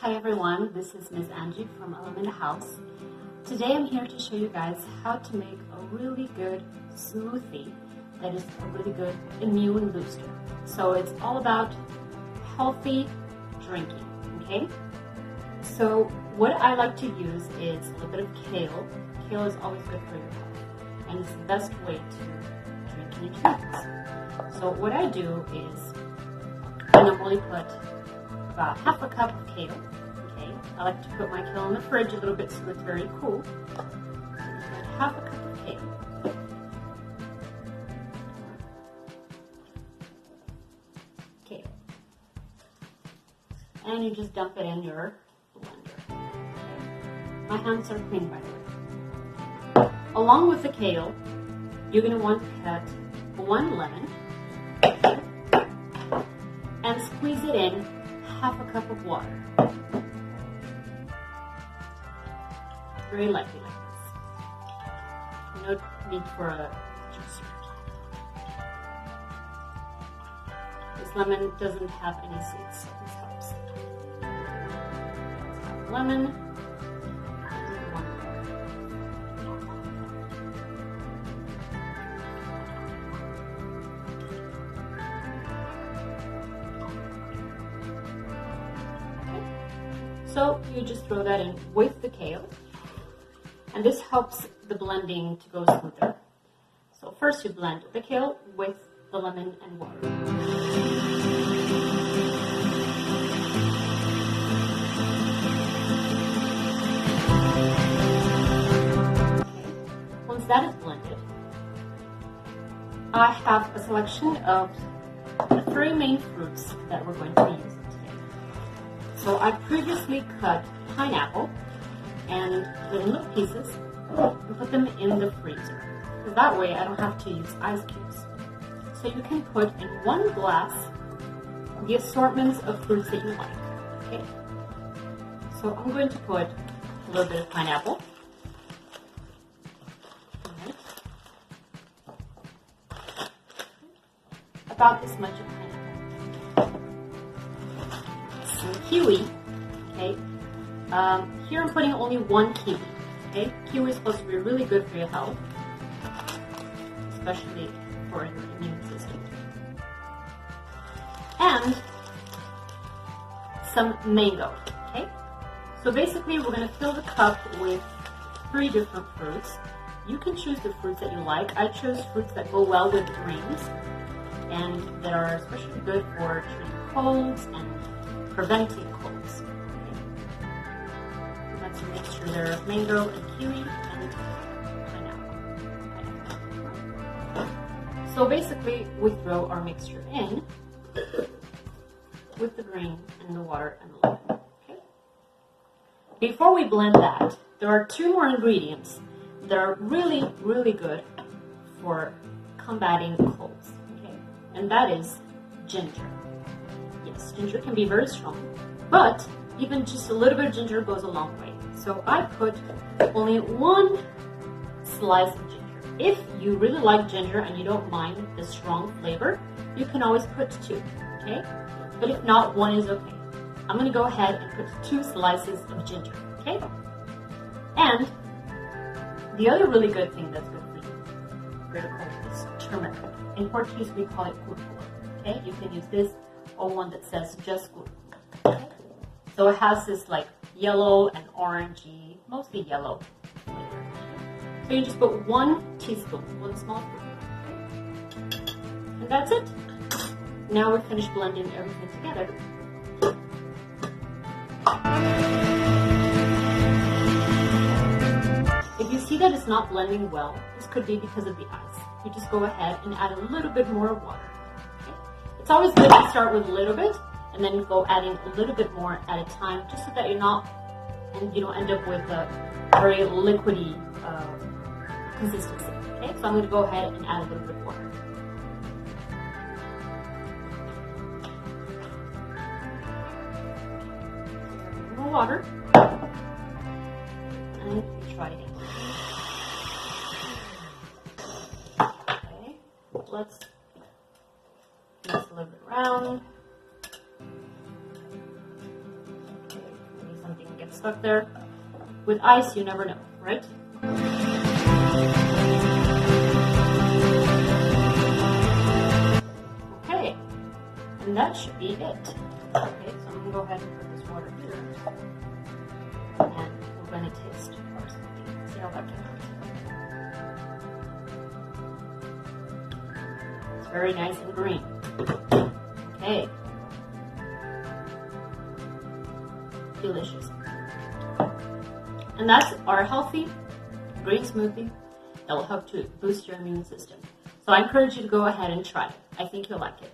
Hi everyone, this is Miss Angie from Alameda Haus. Today I'm here to show you guys how to make a really good smoothie that is a really good immune booster. So it's all about healthy drinking, okay? So what I like to use is a little bit of kale. Kale is always good for your health and it's the best way to drink any drinks. So what I do is I normally put about half a cup of kale. Okay, I like to put my kale in the fridge a little bit so it's very cool. About half a cup of kale. Kale. And you just dump it in your blender. Okay. My hands are clean, by the way. Along with the kale, you're going to want to cut one lemon and squeeze it in half a cup of water. Very lightly like this. No need for a juicer. This lemon doesn't have any seeds, so this helps. Lemon. So you just throw that in with the kale, and this helps the blending to go smoother. So first you blend the kale with the lemon and water. Okay. Once that is blended, I have a selection of the 3 main fruits that we're going to be using. So I previously cut pineapple and little pieces and put them in the freezer. So that way I don't have to use ice cubes. So you can put in 1 glass the assortments of fruits that you like. Okay. So I'm going to put a little bit of pineapple. Right. About this much of pineapple. Kiwi, okay. Here I'm putting only 1 kiwi, okay. Kiwi is supposed to be really good for your health, especially for your immune system. And some mango, okay. So basically, we're going to fill the cup with 3 different fruits. You can choose the fruits that you like. I chose fruits that go well with greens and that are especially good for treating colds and preventing colds. Okay. So that's a mixture there of mango and kiwi and pineapple. Okay. So basically, we throw our mixture in with the green and the water and the lemon. Okay. Before we blend that, there are 2 more ingredients that are really, really good for combating colds. Okay, and that is ginger. Yes, ginger can be very strong, but even just a little bit of ginger goes a long way. So I put only 1 slice of ginger. If you really like ginger and you don't mind the strong flavor, you can always put 2, okay? But if not, 1 is okay. I'm gonna go ahead and put 2 slices of ginger, okay? And the other really good thing that's good for you, for your cold, is turmeric. In Portuguese, we call it cúrcuma, okay? You can use this or one that says just good. Okay? So it has this like yellow and orangey, mostly yellow flavor. So you just put 1 teaspoon, 1 small spoon. Okay? And that's it. Now we're finished blending everything together. If you see that it's not blending well, this could be because of the ice. You just go ahead and add a little bit more water. It's always good to start with a little bit and then go adding a little bit more at a time, just so that you're not, and you don't end up with a very liquidy consistency. Okay, so I'm going to go ahead and add a little bit of water. More water, and we try again. Okay, let's mix a little bit around. get stuck there. With ice, you never know, right? Okay, and that should be it. Okay, so I'm gonna go ahead and put this water here. And we're gonna taste our smoothie. See how that came out. It's very nice and green. Okay. Delicious. And that's our healthy green smoothie that will help to boost your immune system. So I encourage you to go ahead and try it. I think you'll like it.